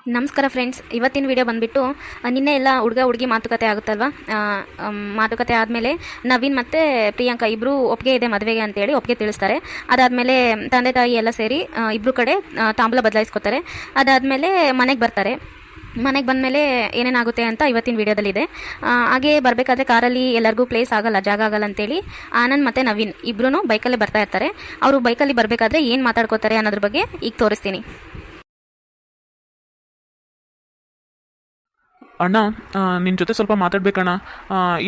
ನಮಸ್ಕಾರ ಫ್ರೆಂಡ್ಸ್, ಇವತ್ತಿನ ವಿಡಿಯೋ ಬಂದುಬಿಟ್ಟು ನಿನ್ನೆ ಎಲ್ಲ ಹುಡುಗ ಹುಡುಗಿ ಮಾತುಕತೆ ಆಗುತ್ತಲ್ವ. ಮಾತುಕತೆ ಆದಮೇಲೆ ನವೀನ್ ಮತ್ತು ಪ್ರಿಯಾಂಕಾ ಇಬ್ಬರು ಒಪ್ಪಿಗೆ ಇದೆ ಮದುವೆಗೆ ಅಂತೇಳಿ ಒಪ್ಪಿಗೆ ತಿಳಿಸ್ತಾರೆ. ಅದಾದಮೇಲೆ ತಂದೆ ತಾಯಿ ಎಲ್ಲ ಸೇರಿ ಇಬ್ಬರು ಕಡೆ ತಾಂಬೂಲ ಬದಲಾಯಿಸ್ಕೊತಾರೆ. ಅದಾದಮೇಲೆ ಮನೆಗೆ ಬರ್ತಾರೆ. ಮನೆಗೆ ಬಂದಮೇಲೆ ಏನೇನಾಗುತ್ತೆ ಅಂತ ಇವತ್ತಿನ ವಿಡಿಯೋದಲ್ಲಿದೆ. ಹಾಗೆ ಬರಬೇಕಾದ್ರೆ ಕಾರಲ್ಲಿ ಎಲ್ಲರಿಗೂ ಪ್ಲೇಸ್ ಆಗಲ್ಲ, ಜಾಗ ಆಗಲ್ಲ ಅಂತೇಳಿ ಆನಂದ್ ಮತ್ತು ನವೀನ್ ಇಬ್ಬರೂ ಬೈಕಲ್ಲೇ ಬರ್ತಾ ಇರ್ತಾರೆ. ಅವರು ಬೈಕಲ್ಲಿ ಬರಬೇಕಾದ್ರೆ ಏನು ಮಾತಾಡ್ಕೋತಾರೆ ಅನ್ನೋದ್ರ ಬಗ್ಗೆ ಈಗ ತೋರಿಸ್ತೀನಿ. ಅಣ್ಣ, ನಿನ್ನ ಜೊತೆ ಸ್ವಲ್ಪ ಮಾತಾಡ್ಬೇಕಣ್ಣ.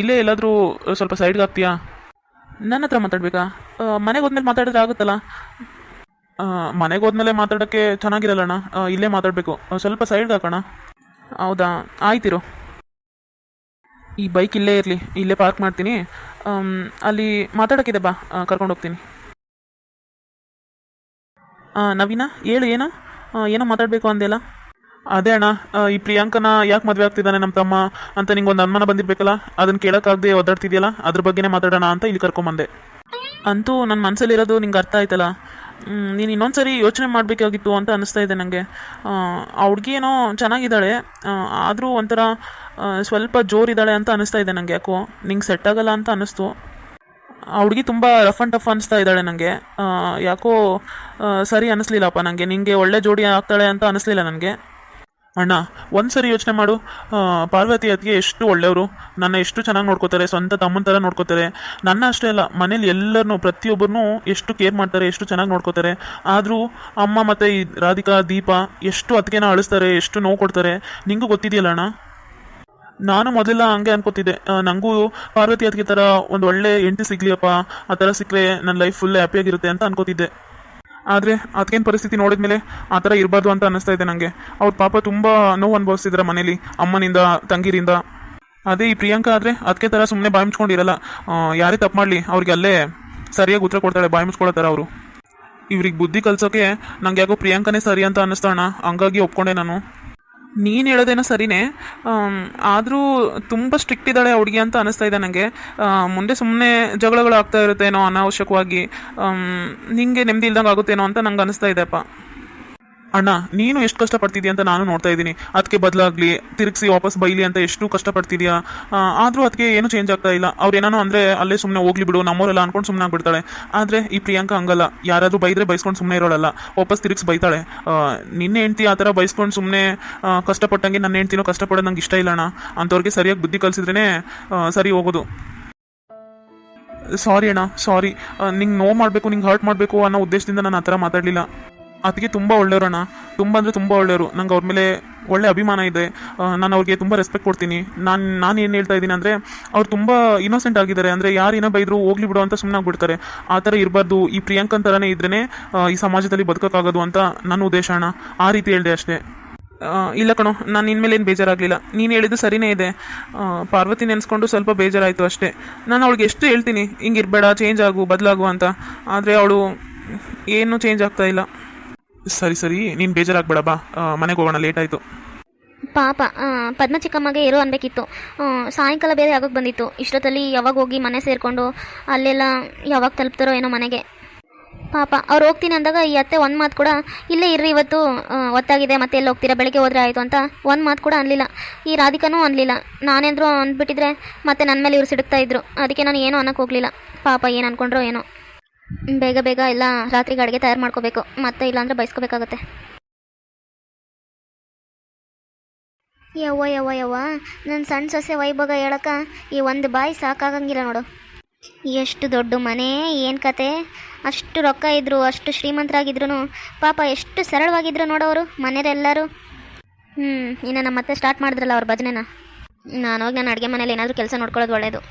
ಇಲ್ಲೇ ಎಲ್ಲಾದರೂ ಸ್ವಲ್ಪ ಸೈಡ್ಗೆ ಆಗ್ತೀಯಾ? ನನ್ನ ಹತ್ರ ಮಾತಾಡ್ಬೇಕಾ? ಮನೆಗೆ ಹೋದ್ಮೇಲೆ ಮಾತಾಡಿದ್ರೆ ಆಗುತ್ತಲ್ಲ. ಮನೆಗೆ ಹೋದ್ಮೇಲೆ ಮಾತಾಡೋಕ್ಕೆ ಚೆನ್ನಾಗಿರಲ್ಲಣ್ಣ. ಇಲ್ಲೇ ಮಾತಾಡಬೇಕು. ಸ್ವಲ್ಪ ಸೈಡ್ಗೆ ಹಾಕೋಣ. ಹೌದಾ, ಆಯ್ತಿರು. ಈ ಬೈಕ್ ಇಲ್ಲೇ ಇರಲಿ, ಇಲ್ಲೇ ಪಾರ್ಕ್ ಮಾಡ್ತೀನಿ. ಅಲ್ಲಿ ಮಾತಾಡೋಕ್ಕಿದೆ, ಬಾ, ಕರ್ಕೊಂಡು ಹೋಗ್ತೀನಿ. ನವೀನ, ಹೇಳು. ಏನೋ ಮಾತಾಡಬೇಕು ಅಂದೆಲ್ಲ. ಅದೇ ಅಣ್ಣ, ಈ ಪ್ರಿಯಾಂಕನ ಯಾಕೆ ಮದುವೆ ಆಗ್ತಿದ್ದಾನೆ ನಮ್ಮ ತಮ್ಮ ಅಂತ ನಿಂಗೆ ಒಂದು ಅನುಮಾನ ಬಂದಿರಬೇಕಲ್ಲ. ಅದನ್ನು ಕೇಳೋಕ್ಕಾಗದೆ ಒದ್ದಾಡ್ತಿದ್ಯಲ್ಲ, ಅದ್ರ ಬಗ್ಗೆನೇ ಮಾತಾಡೋಣ ಅಂತ ಇಲ್ಲಿ ಕರ್ಕೊಂಬಂದೆ. ಅಂತೂ ನನ್ನ ಮನಸ್ಸಲ್ಲಿರೋದು ನಿಂಗೆ ಅರ್ಥ ಆಯ್ತಲ್ಲ. ನೀನು ಇನ್ನೊಂದ್ಸರಿ ಯೋಚನೆ ಮಾಡಬೇಕಾಗಿತ್ತು ಅಂತ ಅನಿಸ್ತಾ ಇದೆ ನನಗೆ. ಆ ಹುಡುಗಿ ಏನೋ ಚೆನ್ನಾಗಿದ್ದಾಳೆ, ಆದರೂ ಒಂಥರ ಸ್ವಲ್ಪ ಜೋರಿದ್ದಾಳೆ ಅಂತ ಅನಿಸ್ತಾ ಇದೆ ನನಗೆ. ಯಾಕೋ ನಿಂಗೆ ಸೆಟ್ ಆಗಲ್ಲ ಅಂತ ಅನ್ನಿಸ್ತು. ಆ ಹುಡುಗಿ ತುಂಬ ರಫ್ ಆ್ಯಂಡ್ ಟಫ್ ಅನಿಸ್ತಾ ಇದ್ದಾಳೆ ನನಗೆ. ಯಾಕೋ ಸರಿ ಅನ್ನಿಸ್ಲಿಲ್ಲಪ್ಪ ನನಗೆ. ನಿಂಗೆ ಒಳ್ಳೆ ಜೋಡಿ ಆಗ್ತಾಳೆ ಅಂತ ಅನ್ನಿಸ್ಲಿಲ್ಲ ನನಗೆ. ಅಣ್ಣ, ಒಂದು ಸರಿ ಯೋಚನೆ ಮಾಡು. ಪಾರ್ವತಿ ಅತ್ತಿಗೆ ಎಷ್ಟು ಒಳ್ಳೆಯವರು, ನನ್ನ ಎಷ್ಟು ಚೆನ್ನಾಗಿ ನೋಡ್ಕೋತಾರೆ, ಸ್ವಂತ ತಮ್ಮನ ಥರ ನೋಡ್ಕೋತಾರೆ. ನನ್ನ ಅಷ್ಟೇ ಅಲ್ಲ, ಮನೇಲಿ ಎಲ್ಲರನ್ನೂ ಪ್ರತಿಯೊಬ್ಬರನ್ನೂ ಎಷ್ಟು ಕೇರ್ ಮಾಡ್ತಾರೆ, ಎಷ್ಟು ಚೆನ್ನಾಗಿ ನೋಡ್ಕೋತಾರೆ. ಆದರೂ ಅಮ್ಮ ಮತ್ತು ಈ ರಾಧಿಕಾ, ದೀಪ ಎಷ್ಟು ಅತ್ತಿಗೆನ ಅಳಿಸ್ತಾರೆ, ಎಷ್ಟು ನೋವು ಕೊಡ್ತಾರೆ. ನಿಂಗೂ ಗೊತ್ತಿದೆಯಲ್ಲ ಅಣ್ಣ. ನಾನು ಮೊದಲೆಲ್ಲ ಹಂಗೆ ಅನ್ಕೋತಿದ್ದೆ, ನನಗೂ ಪಾರ್ವತಿ ಅತ್ತಿಗೆ ಥರ ಒಂದು ಒಳ್ಳೆ ಹೆಂಡತಿ ಸಿಗ್ಲಿಯಪ್ಪ, ಆ ಥರ ಸಿಕ್ಕರೆ ನನ್ನ ಲೈಫ್ ಫುಲ್ ಹ್ಯಾಪಿಯಾಗಿರುತ್ತೆ ಅಂತ ಅನ್ಕೋತಿದ್ದೆ. ಆದರೆ ಅದಕ್ಕೇನು ಪರಿಸ್ಥಿತಿ ನೋಡಿದ್ಮೇಲೆ ಆ ಥರ ಇರಬಾರ್ದು ಅಂತ ಅನ್ನಿಸ್ತಾ ಇದೆ ನನಗೆ. ಅವ್ರ ಪಾಪ ತುಂಬ ನೋವು ಅನುಭವಿಸ್ತಿದ್ದಾರೆ ಮನೇಲಿ, ಅಮ್ಮನಿಂದ, ತಂಗಿರಿಂದ. ಅದೇ ಈ ಪ್ರಿಯಾಂಕಾ ಆದರೆ ಅದಕ್ಕೆ ಥರ ಸುಮ್ಮನೆ ಬಾಯಿ ಮುಚ್ಕೊಂಡಿರಲ್ಲ. ಯಾರೇ ತಪ್ಪು ಮಾಡಲಿ ಅವ್ರಿಗೆ ಅಲ್ಲೇ ಸರಿಯಾಗಿ ಉತ್ತರ ಕೊಡ್ತಾಳೆ, ಬಾಯಿ ಮುಚ್ಕೊಳ್ಳೋ ಥರ ಅವರು. ಇವ್ರಿಗೆ ಬುದ್ಧಿ ಕಲ್ಸೋಕೆ ನಂಗೆ ಯಾಕೋ ಪ್ರಿಯಾಂಕನೇ ಸರಿ ಅಂತ ಅನ್ನಿಸ್ತಾಣ. ಹಂಗಾಗಿ ಒಪ್ಕೊಂಡೆ ನಾನು. ನೀನು ಹೇಳೋದೇನೋ ಸರಿನೇ, ಆದರೂ ತುಂಬ ಸ್ಟ್ರಿಕ್ಟ್ ಇದ್ದಾಳೆ ಹುಡುಗಿ ಅಂತ ಅನ್ನಿಸ್ತಾ ಇದೆ ನನಗೆ. ಮುಂದೆ ಸುಮ್ಮನೆ ಜಗಳಗಳು ಆಗ್ತಾ ಇರುತ್ತೇನೋ ಅನಾವಶ್ಯಕವಾಗಿ. ನಿಂಗೆ ನೆಮ್ಮದಿ ಇಲ್ದಂಗೆ ಆಗುತ್ತೇನೋ ಅಂತ ನಂಗೆ ಅನ್ನಿಸ್ತಾ ಇದೆಯಪ್ಪ. ಅಣ್ಣ, ನೀನು ಎಷ್ಟು ಕಷ್ಟಪಡ್ತಿದ್ಯಾ ಅಂತ ನಾನು ನೋಡ್ತಾ ಇದ್ದೀನಿ. ಅದಕ್ಕೆ ಬದಲಾಗಲಿ, ತಿರುಗಿಸಿ ವಾಪಸ್ ಬೈಲಿ ಅಂತ ಎಷ್ಟು ಕಷ್ಟಪಡ್ತಿದ್ಯಾ. ಆದರೂ ಅದಕ್ಕೆ ಏನು ಚೇಂಜ್ ಆಗ್ತಾ ಇಲ್ಲ. ಅವ್ರು ಏನಾನೋ ಅಂದರೆ ಅಲ್ಲೇ ಸುಮ್ಮನೆ ಹೋಗ್ಲಿ ಬಿಡು, ನಮ್ಮವರೆಲ್ಲ ಅನ್ಕೊಂಡು ಸುಮ್ಮನೆ ಆಗ್ಬಿಡ್ತಾಳೆ. ಆದರೆ ಈ ಪ್ರಿಯಾಂಕಾ ಹಂಗಲ್ಲ. ಯಾರಾದರೂ ಬೈದರೆ ಬೈಸ್ಕೊಂಡು ಸುಮ್ಮನೆ ಇರೋಳಲ್ಲ, ವಾಪಸ್ ತಿರುಗಿಸಿ ಬೈತಾಳೆ. ನಿನ್ನೆ ಹೆಂಡ್ತಿ ಆ ಥರ ಬೈಸ್ಕೊಂಡು ಸುಮ್ಮನೆ ಕಷ್ಟಪಟ್ಟಂಗೆ ನನ್ನ ಹೆಂಡ್ತಿನೂ ಕಷ್ಟಪಡೋದು ನಂಗೆ ಇಷ್ಟ ಇಲ್ಲ ಅಣ್ಣ. ಅಂಥವ್ರಿಗೆ ಸರಿಯಾಗಿ ಬುದ್ಧಿ ಕಲಿಸಿದ್ರೇ ಸರಿ ಹೋಗೋದು. ಸಾರಿ ಅಣ್ಣ, ಸಾರಿ. ನಿಂಗೆ ನೋವು ಮಾಡಬೇಕು, ನಿಂಗೆ ಹರ್ಟ್ ಮಾಡಬೇಕು ಅನ್ನೋ ಉದ್ದೇಶದಿಂದ ನಾನು ಆ ಥರ ಮಾತಾಡಲಿಲ್ಲ. ಅದಕ್ಕೆ ತುಂಬ ಒಳ್ಳೆಯವ್ರಣ್ಣ, ತುಂಬ ಅಂದರೆ ತುಂಬ ಒಳ್ಳೆಯವರು. ನಂಗೆ ಅವ್ರ ಮೇಲೆ ಒಳ್ಳೆ ಅಭಿಮಾನ ಇದೆ. ನಾನು ಅವ್ರಿಗೆ ತುಂಬ ರೆಸ್ಪೆಕ್ಟ್ ಕೊಡ್ತೀನಿ. ನಾನು ಏನು ಹೇಳ್ತಾ ಇದ್ದೀನಿ ಅಂದರೆ, ಅವ್ರು ತುಂಬ ಇನ್ನೋಸೆಂಟ್ ಆಗಿದ್ದಾರೆ. ಅಂದರೆ ಯಾರು ಏನೋ ಬೈದರೂ ಹೋಗ್ಲಿ ಬಿಡು ಅಂತ ಸುಮ್ಮನೆ ಆಗ್ಬಿಡ್ತಾರೆ. ಆ ಥರ ಇರಬಾರ್ದು. ಈ ಪ್ರಿಯಾಂಕನ್ ಥರನೇ ಇದ್ರೇ ಈ ಸಮಾಜದಲ್ಲಿ ಬದುಕೋಕ್ಕಾಗೋದು ಅಂತ ನನ್ನ ಉದ್ದೇಶ ಅಣ್ಣ. ಆ ರೀತಿ ಹೇಳಿದೆ ಅಷ್ಟೇ. ಇಲ್ಲ ಕಣೋ, ನಾನು ಇನ್ಮೇಲೆ ಏನು ಬೇಜಾರಾಗಲಿಲ್ಲ. ನೀನು ಹೇಳಿದ್ದು ಸರಿಯೇ ಇದೆ. ಪಾರ್ವತಿ ನೆನೆಸ್ಕೊಂಡು ಸ್ವಲ್ಪ ಬೇಜಾರಾಯಿತು ಅಷ್ಟೇ. ನಾನು ಅವಳಿಗೆ ಎಷ್ಟು ಹೇಳ್ತೀನಿ, ಹಿಂಗೆ ಇರಬೇಡ, ಚೇಂಜ್ ಆಗು, ಬದಲಾಗು ಅಂತ. ಆದರೆ ಅವಳು ಏನೂ ಚೇಂಜ್ ಆಗ್ತಾ ಇಲ್ಲ. ಸರಿ, ನೀನು ಬೇಜಾರಾಗಬೇಡ, ಬಾ, ಮನೆಗೆ ಹೋಗೋಣ, ಲೇಟ್ ಆಯಿತು. ಪಾಪ ಪದ್ಮ ಚಿಕ್ಕಮ್ಮಗೆ ಇರೋ ಅನ್ಬೇಕಿತ್ತು. ಸಾಯಂಕಾಲ ಬೇರೆ ಆಗೋಕ್ಕೆ ಬಂದಿತ್ತು. ಇಷ್ಟೊತ್ತಲ್ಲಿ ಯಾವಾಗ ಹೋಗಿ ಮನೆ ಸೇರಿಕೊಂಡು ಅಲ್ಲೆಲ್ಲ ಯಾವಾಗ ತಲುಪ್ತಾರೋ ಏನೋ ಮನೆಗೆ. ಪಾಪ ಅವ್ರು ಹೋಗ್ತೀನಿ ಅಂದಾಗ ಈ ಅತ್ತೆ ಒಂದು ಮಾತು ಕೂಡ, ಇಲ್ಲೇ ಇರ್ರಿ ಇವತ್ತು ಹೊತ್ತಾಗಿದೆ, ಮತ್ತೆ ಎಲ್ಲಿ ಹೋಗ್ತೀರಾ, ಬೆಳಗ್ಗೆ ಹೋದ್ರೆ ಆಯಿತು ಅಂತ ಒಂದು ಮಾತು ಕೂಡ ಅನ್ನಲಿಲ್ಲ. ಈ ರಾಧಿಕಾನೂ ಅನ್ನಲಿಲ್ಲ. ನಾನೇಂದ್ರೂ ಅಂದ್ಬಿಟ್ಟಿದ್ರೆ ಮತ್ತೆ ನನ್ನ ಮೇಲೆ ಇವ್ರು ಸಿಡುಕ್ತಾ ಇದ್ರು. ಅದಕ್ಕೆ ನಾನು ಏನೂ ಅನ್ನಕ್ಕೆ ಹೋಗಲಿಲ್ಲ. ಪಾಪ ಏನು ಅಂದ್ಕೊಂಡ್ರೋ ಏನೋ. ಬೇಗ ಬೇಗ ಎಲ್ಲ ರಾತ್ರಿಗೆ ಅಡುಗೆ ತಯಾರು ಮಾಡ್ಕೋಬೇಕು, ಮತ್ತೆ ಇಲ್ಲಾಂದರೆ ಬಯಸ್ಕೋಬೇಕಾಗತ್ತೆ. ಯವ್ವ ನನ್ನ ಸಣ್ಣ ಸೊಸೆ ವೈಭೋಗ ಹೇಳಕ್ಕ ಈ ಒಂದು ಬಾಯಿ ಸಾಕಾಗಂಗಿಲ್ಲ ನೋಡು. ಎಷ್ಟು ದೊಡ್ಡ ಮನೆ, ಏನು ಕತೆ. ಅಷ್ಟು ರೊಕ್ಕ ಇದ್ರು, ಅಷ್ಟು ಶ್ರೀಮಂತರಾಗಿದ್ರು ಪಾಪ ಎಷ್ಟು ಸರಳವಾಗಿದ್ರು ನೋಡೋರು ಮನೆಯರೆಲ್ಲರೂ. ಇನ್ನು ನಮ್ಮ ಮತ್ತೆ ಸ್ಟಾರ್ಟ್ ಮಾಡಿದ್ರಲ್ಲ ಅವ್ರ ಭಜನೆನ. ನಾನು ಹೋಗಿ ನನ್ನ ಅಡುಗೆ ಮನೇಲಿ ಏನಾದರೂ ಕೆಲಸ ನೋಡ್ಕೊಳ್ಳೋದು ಒಳ್ಳೆಯದು.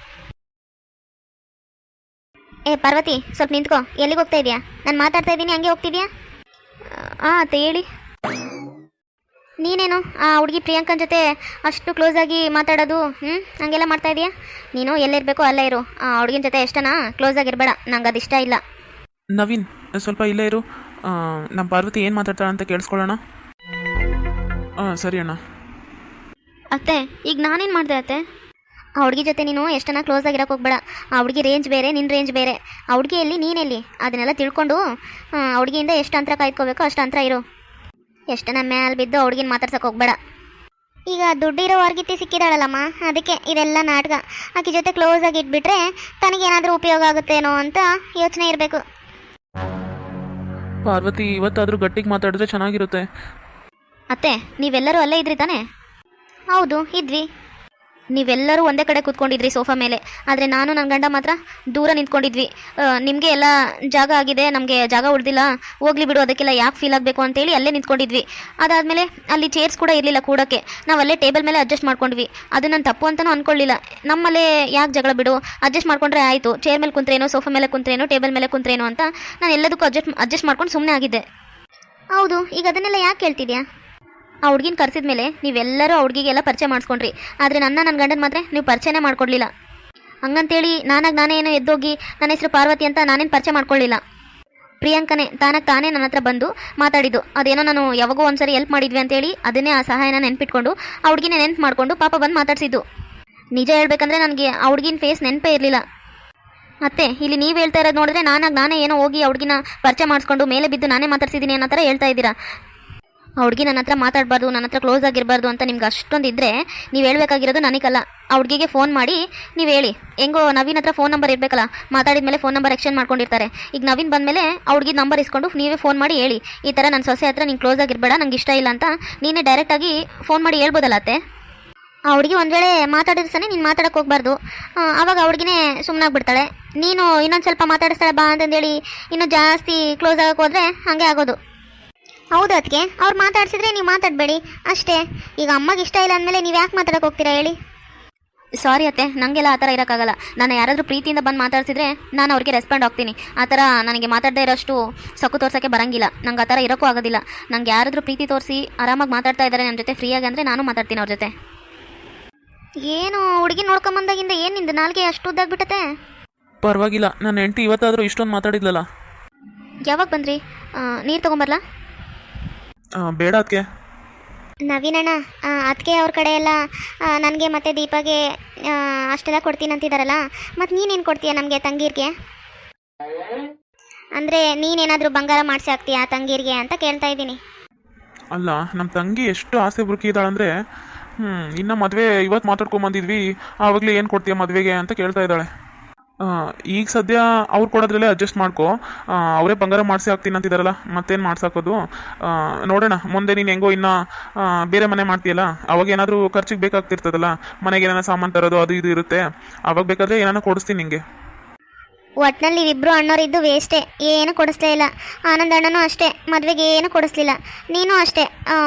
ಪಾರ್ವತಿ, ಸ್ವಲ್ಪ ನಿಂತ್ಕೋ. ಎಲ್ಲಿಗೆ ಹೋಗ್ತಾ ಇದೆಯಾ? ನಾನು ಮಾತಾಡ್ತಾ ಇದ್ದೀನಿ, ಹಂಗೆ ಹೋಗ್ತಿದ್ಯಾ? ಅತ್ತೆ ಹೇಳಿ. ನೀನೇನು ಆ ಹುಡುಗಿ ಪ್ರಿಯಾಂಕನ ಜೊತೆ ಅಷ್ಟು ಕ್ಲೋಸ್ ಆಗಿ ಮಾತಾಡೋದು, ಹಂಗೆಲ್ಲ ಮಾಡ್ತಾ ಇದೆಯಾ? ನೀನು ಎಲ್ಲಿರಬೇಕು ಅಲ್ಲೇ ಇರು. ಆ ಹುಡುಗಿನ ಜೊತೆ ಎಷ್ಟನಾ ಕ್ಲೋಸ್ ಆಗಿರಬೇಡ, ನಂಗೆ ಅದು ಇಷ್ಟ ಇಲ್ಲ. ನವೀನ್, ಸ್ವಲ್ಪ ಇಲ್ಲೇ ಇರು. ನಮ್ಮ ಪಾರ್ವತಿ ಏನು ಮಾತಾಡ್ತಾಳೆ ಅಂತ ಕೇಳಿಸ್ಕೊಳ್ಳೋಣ. ಸರಿ ಅಣ್ಣ. ಅತ್ತೆ, ಈಗ ನಾನೇನು ಮಾಡಿದೆ ಅತ್ತೆ? ಆ ಹುಡುಗಿ ಜೊತೆ ನೀನು ಎಷ್ಟನ್ನ ಕ್ಲೋಸ್ ಆಗಿರೋಕೆ ಹೋಗ್ಬೇಡ. ಆ ಹುಡುಗಿ ರೇಂಜ್ ಬೇರೆ, ನಿನ್ನ ರೇಂಜ್ ಬೇರೆ. ಆ ಹುಡುಗಿಯಲ್ಲಿ ನೀನೆಲ್ಲಿ ಅದನ್ನೆಲ್ಲ ತಿಳ್ಕೊಂಡು ಆ ಹುಡುಗಿಯಿಂದ ಎಷ್ಟು ಅಂತರ ಕಾಯ್ಕೋಬೇಕೋ ಅಷ್ಟು ಅಂತರ ಇರು. ಎಷ್ಟು ನಮ್ಮ ಮೇಲೆ ಬಿದ್ದು ಹುಡುಗಿನ ಮಾತಾಡ್ಸಕ್ಕೆ ಹೋಗ್ಬೇಡ. ಈಗ ದುಡ್ಡಿರೋ ವರ್ಗಿತ್ತಿ ಸಿಕ್ಕಿದಾಳಲ್ಲಮ್ಮ, ಅದಕ್ಕೆ ಇದೆಲ್ಲ ನಾಟಕ. ಆಕೆ ಜೊತೆ ಕ್ಲೋಸ್ ಆಗಿ ಇಟ್ಬಿಟ್ರೆ ತನಗೇನಾದರೂ ಉಪಯೋಗ ಆಗುತ್ತೇನೋ ಅಂತ ಯೋಚನೆ ಇರಬೇಕು. ಪಾರ್ವತಿ ಇವತ್ತಾದರೂ ಗಟ್ಟಿಗೆ ಮಾತಾಡಿದ್ರೆ ಚೆನ್ನಾಗಿರುತ್ತೆ. ಅತ್ತೆ, ನೀವೆಲ್ಲರೂ ಅಲ್ಲೇ ಇದ್ರಿ ತಾನೇ? ಹೌದು, ಇದ್ವಿ. ನೀವೆಲ್ಲರೂ ಒಂದೇ ಕಡೆ ಕೂತ್ಕೊಂಡಿದ್ರಿ ಸೋಫಾ ಮೇಲೆ, ಆದರೆ ನಾನು ನನ್ನ ಗಂಡ ಮಾತ್ರ ದೂರ ನಿಂತ್ಕೊಂಡಿದ್ವಿ. ನಿಮಗೆ ಎಲ್ಲ ಜಾಗ ಆಗಿದೆ, ನಮಗೆ ಜಾಗ ಉಳಿದಿಲ್ಲ, ಹೋಗ್ಲಿ ಬಿಡು, ಅದಕ್ಕೆಲ್ಲ ಯಾಕೆ ಫೀಲ್ ಆಗಬೇಕು ಅಂತೇಳಿ ಅಲ್ಲೇ ನಿಂತ್ಕೊಂಡಿದ್ವಿ. ಅದಾದಮೇಲೆ ಅಲ್ಲಿ ಚೇರ್ಸ್ ಕೂಡ ಇರಲಿಲ್ಲ ಕೂಡೋಕ್ಕೆ, ನಾವು ಅಲ್ಲೇ ಟೇಬಲ್ ಮೇಲೆ ಅಡ್ಜಸ್ಟ್ ಮಾಡ್ಕೊಂಡ್ವಿ. ಅದು ನಾನು ತಪ್ಪು ಅಂತಲೂ ಅಂದ್ಕೊಳ್ಳಿಲ್ಲ. ನಮ್ಮಲ್ಲೇ ಯಾಕೆ ಜಗಳ ಬಿಡು, ಅಡ್ಜಸ್ಟ್ ಮಾಡ್ಕೊಂಡ್ರೆ ಆಯಿತು. ಚೇರ್ ಮೇಲೆ ಕುಂತ್ರೇನೋ, ಸೋಫಾ ಮೇಲೆ ಕುಂತ್ರೇನೋ, ಟೇಬಲ್ ಮೇಲೆ ಕುಂತ್ರೇನೋ ಅಂತ ನಾನು ಎಲ್ಲದಕ್ಕೂ ಅಡ್ಜಸ್ಟ್ ಮಾಡ್ಕೊಂಡು ಸುಮ್ಮನೆ ಆಗಿದ್ದೆ. ಹೌದು, ಈಗ ಅದನ್ನೆಲ್ಲ ಯಾಕೆ ಕೇಳ್ತಿದ್ಯಾ? ಆ ಹುಡುಗಿನ ಕರೆಸಿದ ಮೇಲೆ ನೀವೆಲ್ಲರೂ ಆ ಹುಡುಗಿಗೆಲ್ಲ ಪರಿಚಯ ಮಾಡಿಸ್ಕೊಂಡ್ರಿ, ಆದರೆ ನನ್ನ ಗಂಡನ ಮಾತ್ರ ನೀವು ಪರಿಚಯನೇ ಮಾಡ್ಕೊಡ್ಲಿಲ್ಲ. ಹಂಗಂತೇಳಿ ನಾನೇ ಏನೋ ಎದ್ದೋಗಿ ನನ್ನ ಹೆಸರು ಪಾರ್ವತಿ ಅಂತ ನಾನೇನು ಪರಿಚಯ ಮಾಡ್ಕೊಳ್ಳಿಲ್ಲ. ಪ್ರಿಯಾಂಕನೇ ತಾನೇ ನನ್ನ ಹತ್ರ ಬಂದು ಮಾತಾಡಿದ್ದು. ಅದೇನೋ ನಾನು ಯಾವಾಗೋ ಒಂದ್ಸರಿ ಹೆಲ್ಪ್ ಮಾಡಿದ್ವಿ ಅಂತೇಳಿ ಅದನ್ನೇ ಆ ಸಹಾಯನ ನೆನ್ಪಿಟ್ಕೊಂಡು ಆ ಹುಡುಗಿನ ನೆನ್ಪು ಮಾಡಿಕೊಂಡು ಪಾಪ ಬಂದು ಮಾತಾಡಿಸಿದ್ದು. ನಿಜ ಹೇಳ್ಬೇಕಂದ್ರೆ ನನಗೆ ಆ ಹುಡುಗಿನ ಫೇಸ್ ನೆನಪೇ ಇರಲಿಲ್ಲ. ಮತ್ತೆ ಇಲ್ಲಿ ನೀವು ಹೇಳ್ತಾ ಇರೋದು ನೋಡಿದ್ರೆ ನಾನೇ ಏನೋ ಹೋಗಿ ಆ ಹುಡುಗಿನ ಪರಿಚಯ ಮಾಡಿಸ್ಕೊಂಡು ಮೇಲೆ ಬಿದ್ದು ನಾನೇ ಮಾತಾಡ್ಸಿದ್ದೀನಿ ಅನ್ನೋ ಥರ ಹೇಳ್ತಾ ಇದ್ದೀರಾ. ಆ ಹುಡುಗಿ ನನ್ನ ಹತ್ರ ಮಾತಾಡಬಾರ್ದು, ನನ್ನ ಹತ್ರ ಕ್ಲೋಸ್ ಆಗಿರಬಾರ್ದು ಅಂತ ನಿಮ್ಗೆ ಅಷ್ಟೊಂದು ಇದ್ದರೆ ನೀವು ಹೇಳಬೇಕಾಗಿರೋದು ನನಗಲ್ಲ, ಆ ಹುಡುಗಿಗೆ ಫೋನ್ ಮಾಡಿ ನೀವು ಹೇಳಿ. ಹೆಂಗೋ ನವೀನ್ ಹತ್ರ ಫೋನ್ ನಂಬರ್ ಇರಬೇಕಲ್ಲ, ಮಾತಾಡಿದ ಮೇಲೆ ಫೋನ್ ನಂಬರ್ ಎಕ್ಸ್ಚೇಂಜ್ ಮಾಡ್ಕೊಂಡಿರ್ತಾರೆ. ಈಗ ನವೀನ್ ಬಂದಮೇಲೆ ಆ ಹುಡುಗಿ ನಂಬರ್ ಇಸ್ಕೊಂಡು ನೀವೇ ಫೋನ್ ಮಾಡಿ ಹೇಳಿ, ಈ ಥರ ನನ್ನ ಸೊಸೆ ಹತ್ರ ನೀನು ಕ್ಲೋಸ್ ಆಗಿರಬೇಡ, ನಂಗೆ ಇಷ್ಟ ಇಲ್ಲ ಅಂತ ನೀನೇ ಡೈರೆಕ್ಟಾಗಿ ಫೋನ್ ಮಾಡಿ ಹೇಳ್ಬೋದಲ್ಲ ಅತ್ತೆ. ಆ ಹುಡುಗಿ ಒಂದು ವೇಳೆ ಮಾತಾಡಿದ್ರೆ ಸನೇ ನೀನು ಮಾತಾಡೋಕೆ ಹೋಗ್ಬಾರ್ದು. ಆವಾಗ ಆ ಹುಡುಗಿನೇ ಸುಮ್ಮನಾಗ್ಬಿಡ್ತಾಳೆ. ನೀನು ಇನ್ನೊಂದು ಸ್ವಲ್ಪ ಮಾತಾಡಿಸ್ತಾಳೆ ಬಾ ಅಂತಂದೇಳಿ ಇನ್ನೂ ಜಾಸ್ತಿ ಕ್ಲೋಸ್ ಆಗೋಕೆ ಹೋದರೆ ಹಾಗೆ ಆಗೋದು. ಹೌದು, ಅದಕ್ಕೆ ಅವ್ರು ಮಾತಾಡ್ಸಿದ್ರೆ ನೀವು ಮಾತಾಡಬೇಡಿ ಅಷ್ಟೇ. ಈಗ ಅಮ್ಮಗೆ ಇಷ್ಟ ಇಲ್ಲ ಅಂದಮೇಲೆ ನೀವು ಯಾಕೆ ಮಾತಾಡೋಕೆ ಹೋಗ್ತೀರಾ ಹೇಳಿ? ಸಾರಿ ಅತ್ತೆ, ನನಗೆಲ್ಲ ಆ ಥರ ಇರೋಕ್ಕಾಗಲ್ಲ. ನಾನು ಯಾರಾದರೂ ಪ್ರೀತಿಯಿಂದ ಬಂದು ಮಾತಾಡ್ಸಿದ್ರೆ ನಾನು ಅವ್ರಿಗೆ ರೆಸ್ಪಾಂಡ್ ಆಗ್ತೀನಿ. ಆ ಥರ ನನಗೆ ಮಾತಾಡದೇ ಇರೋಷ್ಟು ಸೊಕ್ಕು ತೋರ್ಸೋಕ್ಕೆ ಬರೋಂಗಿಲ್ಲ. ನಂಗೆ ಆ ಥರ ಇರೋಕ್ಕೂ ಆಗೋದಿಲ್ಲ. ನಂಗೆ ಯಾರಾದರೂ ಪ್ರೀತಿ ತೋರಿಸಿ ಆರಾಮಾಗಿ ಮಾತಾಡ್ತಾ ಇದ್ದಾರೆ ನನ್ನ ಜೊತೆ ಫ್ರೀಯಾಗಿ ಅಂದರೆ ನಾನು ಮಾತಾಡ್ತೀನಿ ಅವ್ರ ಜೊತೆ. ಏನು ಹುಡುಗಿ ನೋಡ್ಕೊಂಬಂದಾಗಿಂದ ಏನು ನಿಂದು ನಾಲ್ಗೆ ಅಷ್ಟು ಉದ್ದಾಗ್ಬಿಟ್ಟತೆ? ಪರವಾಗಿಲ್ಲ, ನನ್ನ ಹೆಂಡತಿ ಇವತ್ತಾದರೂ ಇಷ್ಟೊಂದು ಮಾತಾಡಿದ್ಲಲ್ಲ. ಯಾವಾಗ ಬಂದ್ರಿ? ನೀರು ತೊಗೊಂಬರ್ಲಾ? ಬೇಡ ಅದಕ್ಕೆ. ನವೀನಣ್ಣ, ಅದಕ್ಕೆ ಅವ್ರ ಕಡೆ ಎಲ್ಲ ನನಗೆ ಮತ್ತು ದೀಪಾಗೆ ಅಷ್ಟೆಲ್ಲ ಕೊಡ್ತೀನಿ ಅಂತಿದ್ದಾರಲ್ಲ, ಮತ್ತು ನೀನೇನು ಕೊಡ್ತೀಯ ನಮಗೆ ತಂಗೀರಿಗೆ? ಅಂದರೆ ನೀನೇನಾದರೂ ಬಂಗಾರ ಮಾಡಿಸಿ ಹಾಕ್ತೀಯಾ ತಂಗೀರಿಗೆ ಅಂತ ಕೇಳ್ತಾ ಇದ್ದೀನಿ. ಅಲ್ಲ, ನಮ್ಮ ತಂಗಿ ಎಷ್ಟು ಆಸೆ ಬುರುಕಿದ್ದಾಳಂದರೆ ಇನ್ನು ಮದುವೆ ಇವತ್ತು ಮಾತಾಡ್ಕೊಂಬಂದಿದ್ವಿ, ಆವಾಗಲೇ ಏನು ಕೊಡ್ತೀಯ ಮದುವೆಗೆ ಅಂತ ಕೇಳ್ತಾ ಇದ್ದಾಳೆ. ಈಗ ಸದ್ಯ ಅವ್ರು ಕೊಡೋದ್ರಲ್ಲೇ ಅಡ್ಜಸ್ಟ್ ಮಾಡ್ಕೊ. ಅವರೇ ಬಂಗಾರ ಮಾಡಿಸಿ ಹಾಕ್ತೀನಿ ಅಂತಿದ್ದಾರಲ್ಲ, ಮತ್ತೇನು ಮಾಡ್ಸಾಕೋದು. ನೋಡೋಣ, ಮುಂದೆ ನೀನು ಹೆಂಗೋ ಇನ್ನು ಬೇರೆ ಮನೆ ಮಾಡ್ತೀಯಲ್ಲ, ಅವಾಗ ಏನಾದರೂ ಖರ್ಚಿಗೆ ಬೇಕಾಗ್ತಿರ್ತದಲ್ಲ, ಮನೆಗೆ ಏನಾರ ಸಾಮಾನು ತರೋದು ಅದು ಇದು ಇರುತ್ತೆ, ಅವಾಗ ಬೇಕಾದರೆ ಏನಾರ ಕೊಡಿಸ್ತೀನಿ ನಿಮಗೆ. ಒಟ್ಟಿನಲ್ಲಿ ಇಬ್ಬರು ಅಣ್ಣೋರಿದ್ದು ವೇಸ್ಟೇ, ಏನು ಕೊಡಿಸ್ಲೇ ಇಲ್ಲ. ಆನಂದ ಅಣ್ಣನೂ ಅಷ್ಟೇ, ಮದುವೆಗೆ ಏನು ಕೊಡಿಸ್ಲಿಲ್ಲ. ನೀನು ಅಷ್ಟೇ.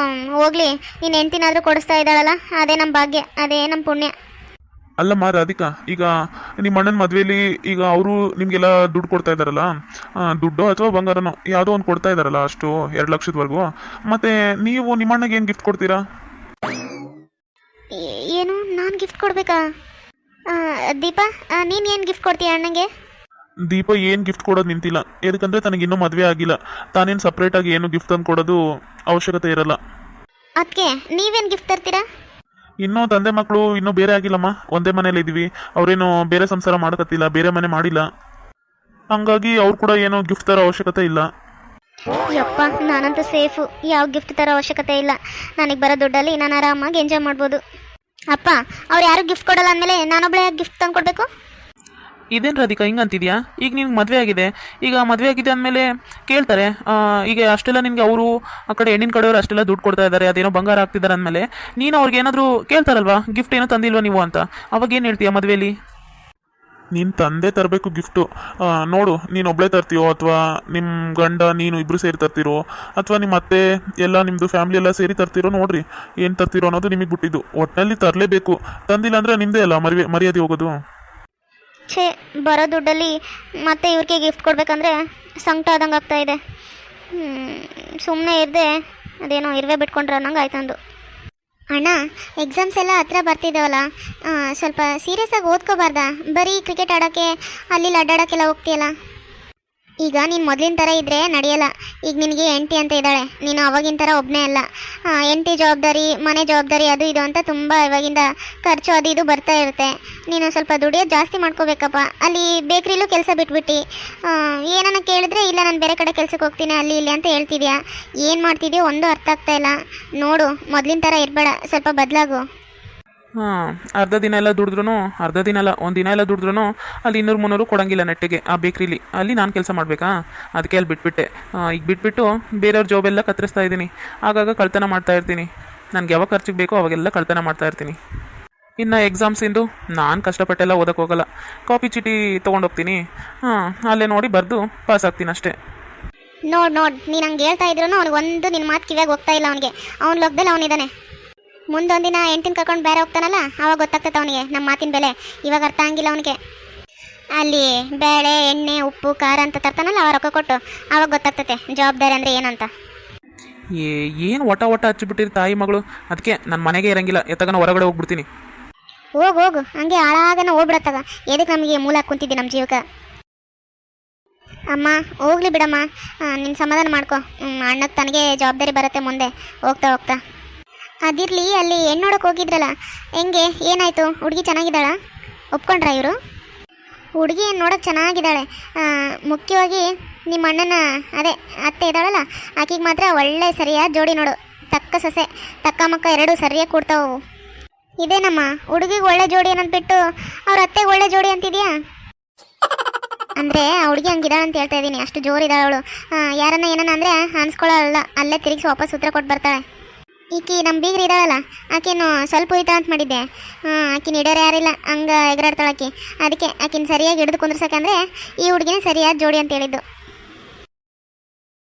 ಹೋಗ್ಲಿ, ನೀನು ಹೆಂಡ್ತಿನಾದರೂ ಕೊಡಿಸ್ತಾ ಇದ್ದಾಳಲ್ಲ, ಅದೇ ನಮ್ಮ ಭಾಗ್ಯ, ಅದೇ ನಮ್ಮ ಪುಣ್ಯ. ಅಲ್ಲಮ್ಮ ರಾಧಿಕಾ, ಈಗ ನಿಮ್ಮ ಅಣ್ಣನ ಮದುವೆಯಲ್ಲಿ ಈಗ ಅವರು ನಿಮಗೆಲ್ಲ ದುಡ್ಡು ಕೊಡ್ತಾ ಇದ್ದಾರಲ್ಲ, ದುಡ್ಡು ಅಥವಾ ಬಂಗಾರನೋ ಯಾವುದೋ ಒಂದು ಕೊಡ್ತಾ ಇದ್ದಾರಲ್ಲ, ಅಷ್ಟು 2 ಲಕ್ಷದವರೆಗೂ. ಮತ್ತು ನೀವು ನಿಮ್ಮ ಅಣ್ಣಗೆ ಏನು ಗಿಫ್ಟ್ ಕೊಡ್ತೀರಾ? ಏನು, ನಾನು ಗಿಫ್ಟ್ ಕೊಡಬೇಕಾ? ದೀಪಾ, ನೀನು ಏನು ಗಿಫ್ಟ್ ಕೊಡ್ತೀಯ ಅಣ್ಣಂಗೆ? ದೀಪ ಏನು ಗಿಫ್ಟ್ ಕೊಡೋದು ನಿಂತಿಲ್ಲ, ಯಾಕಂದರೆ ತನಗಿನ್ನೂ ಮದುವೆ ಆಗಿಲ್ಲ. ತಾನೇನು ಸಪ್ರೇಟಾಗಿ ಏನು ಗಿಫ್ಟ್ ತಂದು ಕೊಡೋದು ಅವಶ್ಯಕತೆ ಇರಲ್ಲ. ಅದಕ್ಕೆ ನೀವೇನು ಗಿಫ್ಟ್ ತರ್ತೀರಾ? ಇನ್ನೂ ತಂದೆ ಮಕ್ಕಳು ಇನ್ನೂ ಬೇರೆ ಆಗಿಲ್ಲಮ್ಮ, ಒಂದೇ ಮನೇಲಿ ಇದ್ದೀವಿ. ಅವರೇನು ಬೇರೆ ಸಂಸಾರ ಮಾಡಕತ್ತಿಲ್ಲ, ಬೇರೆ ಮನೆ ಮಾಡಿಲ್ಲ. ಹಂಗಾಗಿ ಅವ್ರು ಕೂಡ ಏನೋ ಗಿಫ್ಟ್ ತರೋ ಅವಶ್ಯಕತೆ ಇಲ್ಲ. ಯಪ್ಪ, ನಾನಂತೂ ಸೇಫು, ಯಾವ ಗಿಫ್ಟ್ ತರೋ ಅವಶ್ಯಕತೆ ಇಲ್ಲ. ನನಗೆ ಬರೋ ದುಡ್ಡಲ್ಲಿ ನಾನು ಆರಾಮಾಗಿ ಎಂಜಾಯ್ ಮಾಡ್ಬೋದು. ಅಪ್ಪ, ಅವ್ರು ಯಾರು ಗಿಫ್ಟ್ ಕೊಡಲ್ಲ ಅಂದಮೇಲೆ ನಾನೊಬ್ಬಳೆ ಯಾಕೆ ಗಿಫ್ಟ್ ತಂದು ಕೊಡಬೇಕು? ಇದೇನು ರಾಧಿಕಾ ಹಿಂಗಂತಿದ್ಯಾ? ಈಗ ನಿನ್ಗೆ ಮದುವೆ ಆಗಿದೆ, ಈಗ ಮದುವೆ ಆಗಿದೆ ಅಂದಮೇಲೆ ಕೇಳ್ತಾರೆ. ಈಗ ಅಷ್ಟೆಲ್ಲ ನಿನಗೆ ಅವರು ಆ ಕಡೆ ಹೆಣ್ಣಿನ ಕಡೆಯವರು ಅಷ್ಟೆಲ್ಲ ದುಡ್ಡು ಕೊಡ್ತಾ ಇದ್ದಾರೆ, ಅದೇನೋ ಬಂಗಾರ ಹಾಕ್ತಿದ್ದಾರೆ ಅಂದಮೇಲೆ ನೀನು ಅವ್ರಿಗೆ ಏನಾದರೂ ಕೇಳ್ತಾರಲ್ವಾ, ಗಿಫ್ಟ್ ಏನೋ ತಂದಿಲ್ವಾ ನೀವು ಅಂತ, ಅವಾಗ ಏನು ಹೇಳ್ತೀಯ ಮದುವೆಯಲ್ಲಿ? ನೀನು ತಂದೆ ತರಬೇಕು ಗಿಫ್ಟು. ನೋಡು, ನೀನು ಒಬ್ಬಳೇ ತರ್ತೀಯೋ ಅಥವಾ ನಿಮ್ಮ ಗಂಡ ನೀನು ಇಬ್ಬರು ಸೇರಿ ತರ್ತಿರೋ, ಅಥವಾ ನಿಮ್ಮ ಅತ್ತೆ ಎಲ್ಲ ನಿಮ್ಮದು ಫ್ಯಾಮಿಲಿ ಎಲ್ಲ ಸೇರಿ ತರ್ತಿರೋ, ನೋಡ್ರಿ ಏನು ತರ್ತಿರೋ ಅನ್ನೋದು ನಿಮಗೆ ಬಿಟ್ಟಿದ್ದು. ಒಟ್ಟಿನಲ್ಲಿ ತರಲೇಬೇಕು, ತಂದಿಲ್ಲ ಅಂದರೆ ನಿಮ್ಮದೇ ಅಲ್ಲ ಮರ್ಯಾದೆ ಹೋಗೋದು. ಛೇ, ಬರೋ ದುಡ್ಡಲ್ಲಿ ಮತ್ತೆ ಇವ್ರಿಗೆ ಗಿಫ್ಟ್ ಕೊಡಬೇಕಂದ್ರೆ ಸಂಕಟ ಆದಂಗೆ ಆಗ್ತಾಯಿದೆ. ಸುಮ್ಮನೆ ಇರದೆ ಅದೇನೋ ಇರುವೆ ಬಿಟ್ಕೊಂಡ್ರೆ ಅನ್ನಂಗೆ ಆಯ್ತಂದು. ಅಣ್ಣ, ಎಕ್ಸಾಮ್ಸ್ ಎಲ್ಲ ಹತ್ರ ಬರ್ತಿದ್ದಾವಲ್ಲ, ಸ್ವಲ್ಪ ಸೀರಿಯಸ್ ಆಗಿ ಓದ್ಕೋಬಾರ್ದಾ? ಬರೀ ಕ್ರಿಕೆಟ್ ಆಡೋಕ್ಕೆ ಅಲ್ಲಿ ಅಡ್ಡಾಡೋಕ್ಕೆಲ್ಲ ಹೋಗ್ತೀಯಲ್ಲ. ಈಗ ನೀನು ಮೊದಲಿನ ಥರ ಇದ್ದರೆ ನಡೆಯಲ್ಲ. ಈಗ ನಿನಗೆ ಹೆಂಡತಿ ಅಂತ ಇದ್ದಾಳೆ, ನೀನು ಅವಾಗಿನ ಥರ ಒಬ್ಬನೇ ಅಲ್ಲ. ಹೆಂಡತಿ ಜವಾಬ್ದಾರಿ, ಮನೆ ಜವಾಬ್ದಾರಿ, ಅದು ಇದು ಅಂತ ತುಂಬ ಇವಾಗಿಂದ ಖರ್ಚು ಅದು ಇದು ಬರ್ತಾ ಇರುತ್ತೆ. ನೀನು ಸ್ವಲ್ಪ ದುಡಿಯೋದು ಜಾಸ್ತಿ ಮಾಡ್ಕೋಬೇಕಪ್ಪ. ಅಲ್ಲಿ ಬೇಕ್ರಿಲೂ ಕೆಲಸ ಬಿಟ್ಬಿಟ್ಟು ಏನನ್ನ ಕೇಳಿದ್ರೆ ಇಲ್ಲ ನಾನು ಬೇರೆ ಕಡೆ ಕೆಲಸಕ್ಕೆ ಹೋಗ್ತೀನಿ ಅಲ್ಲಿ ಇಲ್ಲಿ ಅಂತ ಹೇಳ್ತಿದ್ಯಾ. ಏನು ಮಾಡ್ತಿದ್ಯೋ ಒಂದು ಅರ್ಥ ಆಗ್ತಾ ಇಲ್ಲ. ನೋಡು, ಮೊದಲಿನ ಥರ ಇರಬೇಡ, ಸ್ವಲ್ಪ ಬದಲಾಗು. ಹಾಂ, ಅರ್ಧ ದಿನ ಎಲ್ಲ ದುಡಿದ್ರೂ, ಅರ್ಧ ದಿನ ಅಲ್ಲ ಒಂದು ದಿನ ಎಲ್ಲ ದುಡಿದ್ರೂ ಅಲ್ಲಿ 200-300 ಕೊಡೋಂಗಿಲ್ಲ ನೆಟ್ಟಿಗೆ ಆ ಬೇಕ್ರಿಲಿ. ಅಲ್ಲಿ ನಾನು ಕೆಲಸ ಮಾಡಬೇಕಾ? ಅದಕ್ಕೆ ಅಲ್ಲಿ ಬಿಟ್ಬಿಟ್ಟೆ. ಈಗ ಬಿಟ್ಬಿಟ್ಟು ಬೇರೆಯವ್ರ ಜಾಬೆಲ್ಲ ಕತ್ತರಿಸ್ತಾ ಇದ್ದೀನಿ. ಆಗಾಗ ಕಳ್ತನ ಮಾಡ್ತಾ ಇರ್ತೀನಿ. ನನಗೆ ಯಾವಾಗ ಖರ್ಚಿಗೆ ಬೇಕೋ ಅವಾಗೆಲ್ಲ ಕಳ್ತನ ಮಾಡ್ತಾ ಇರ್ತೀನಿ. ಇನ್ನು ಎಕ್ಸಾಮ್ಸಿಂದು ನಾನು ಕಷ್ಟಪಟ್ಟೆಲ್ಲ ಓದಕ್ಕೆ ಹೋಗಲ್ಲ. ಕಾಪಿ ಚೀಟಿ ತೊಗೊಂಡೋಗ್ತೀನಿ. ಅಲ್ಲೇ ನೋಡಿ ಬರೆದು ಪಾಸ್ ಆಗ್ತೀನಿ ಅಷ್ಟೇ. ನೋಡು ನೀನು ಹಂಗೆ ಹೇಳ್ತಾ ಇದ್ರು ಅವ್ನಿಗೆ ಒಂದು ನಿನ್ನ ಮಾತು ಕಿವಿಯಾಗಿ ಹೋಗ್ತಾ ಇಲ್ಲ. ಅವನಿಗೆ ಅವ್ನ ಲೋಕದಲ್ಲಿ ಅವನಿದ್ದಾನೆ. ಮುಂದೊಂದಿನ ಹೆಂಡ್ತಿನ ಕರ್ಕೊಂಡು ಬೇರೆ ಹೋಗ್ತಾನಲ್ಲ, ಆವಾಗ ಗೊತ್ತಾಗ್ತೈತೆ ಅವನಿಗೆ ನಮ್ಮ ಮಾತಿನ ಬೆಲೆ. ಇವಾಗ ಅರ್ಥ ಆಗಿಲ್ಲ ಅವನಿಗೆ. ಅಲ್ಲಿ ಬೇಳೆ, ಎಣ್ಣೆ, ಉಪ್ಪು, ಖಾರ ಅಂತ ತರ್ತಾನಲ್ಲ, ಅವ ರೊಕ್ಕ ಕೊಟ್ಟು ಆವಾಗ ಗೊತ್ತಾಗ್ತೈತೆ ಜವಾಬ್ದಾರಿ ಅಂದರೆ ಏನಂತ. ಏನು ಒಟ ಹಚ್ಚಿಬಿಟ್ಟಿರಿ ತಾಯಿ ಮಗಳು. ಅದಕ್ಕೆ ನನ್ನ ಮನೆಗೆ ಇರಂಗಿಲ್ಲ, ಎತ್ತಗನ ಹೊರಗಡೆ ಹೋಗ್ಬಿಡ್ತೀನಿ. ಹೋಗು ಹಂಗೆ ಹಾಳಾಗನ ಹೋಗ್ಬಿಡತ್ತಾಗ. ಎದಕ್ಕೆ ನಮಗೆ ಮೂಲ ಕುಂತಿದ್ದೆ ನಮ್ಮ ಜೀವಕ್ಕೆ. ಅಮ್ಮ ಹೋಗ್ಲಿ ಬಿಡಮ್ಮ, ನಿನ್ನ ಸಮಾಧಾನ ಮಾಡ್ಕೊ. ಅಣ್ಣಕ್ಕೆ ತನಗೆ ಜವಾಬ್ದಾರಿ ಬರುತ್ತೆ ಮುಂದೆ ಹೋಗ್ತಾ ಹೋಗ್ತಾ. ಅದಿರಲಿ, ಅಲ್ಲಿ ಹೆಣ್ಣು ನೋಡೋಕೆ ಹೋಗಿದ್ರಲ್ಲ, ಹೆಂಗೆ ಏನಾಯಿತು? ಹುಡುಗಿ ಚೆನ್ನಾಗಿದ್ದಾಳ? ಒಪ್ಕೊಂಡ್ರಾ ಇವರು? ಹುಡುಗಿ ನೋಡೋಕೆ ಚೆನ್ನಾಗಿದ್ದಾಳೆ. ಮುಖ್ಯವಾಗಿ ನಿಮ್ಮ ಅಣ್ಣನ ಅದೇ ಅತ್ತೆ ಇದ್ದಾಳಲ್ಲ, ಆಕೆಗೆ ಮಾತ್ರ ಒಳ್ಳೆ ಸರಿಯಾದ ಜೋಡಿ ನೋಡು. ತಕ್ಕ ಸೊಸೆ, ತಕ್ಕ ಮಕ್ಕ ಎರಡೂ ಸರಿಯಾಗಿ ಕೊಡ್ತಾವು. ಇದೇನಮ್ಮ, ಹುಡುಗಿಗೆ ಒಳ್ಳೆ ಜೋಡಿ ಅನ್ನೋದ್ಬಿಟ್ಟು ಅವ್ರ ಅತ್ತೆಗೆ ಒಳ್ಳೆ ಜೋಡಿ ಅಂತಿದ್ಯಾ? ಅಂದರೆ ಆ ಹುಡುಗಿ ಹಂಗಿದ್ದಾಳೆ ಅಂತ ಹೇಳ್ತಾ ಇದ್ದೀನಿ. ಅಷ್ಟು ಜೋರಿದ್ದಾಳೆ ಅವಳು. ಯಾರನ್ನ ಏನನ್ನ ಅಂದರೆ ಅನ್ಸ್ಕೊಳ್ಳಲ್ಲ, ಅಲ್ಲೇ ತಿರುಗಿಸಿ ವಾಪಸ್ ಉತ್ತರ ಕೊಟ್ಟು ಬರ್ತಾಳೆ. ಈಕಿ ನಮ್ಮ ಬೀಗ್ರಿ ಇದ್ದಾಳಲ್ಲ, ಆಕಿನು ಸ್ವಲ್ಪ ಹೋಯ್ತಾ ಅಂತ ಮಾಡಿದ್ದೆ. ಆಕಿನ ಹಿಡಿಯೋರು ಯಾರಿಲ್ಲ, ಹಂಗೆ ಎಗರಾಡ್ತಾಳೆ ಆಕಿ. ಅದಕ್ಕೆ ಆಕಿನ ಸರಿಯಾಗಿ ಹಿಡಿದು ಕುಂದ್ರಸಕ್ಕಂದ್ರೆ ಈ ಹುಡುಗಿನೇ ಸರಿಯಾದ ಜೋಡಿ ಅಂತ ಹೇಳಿದ್ದು.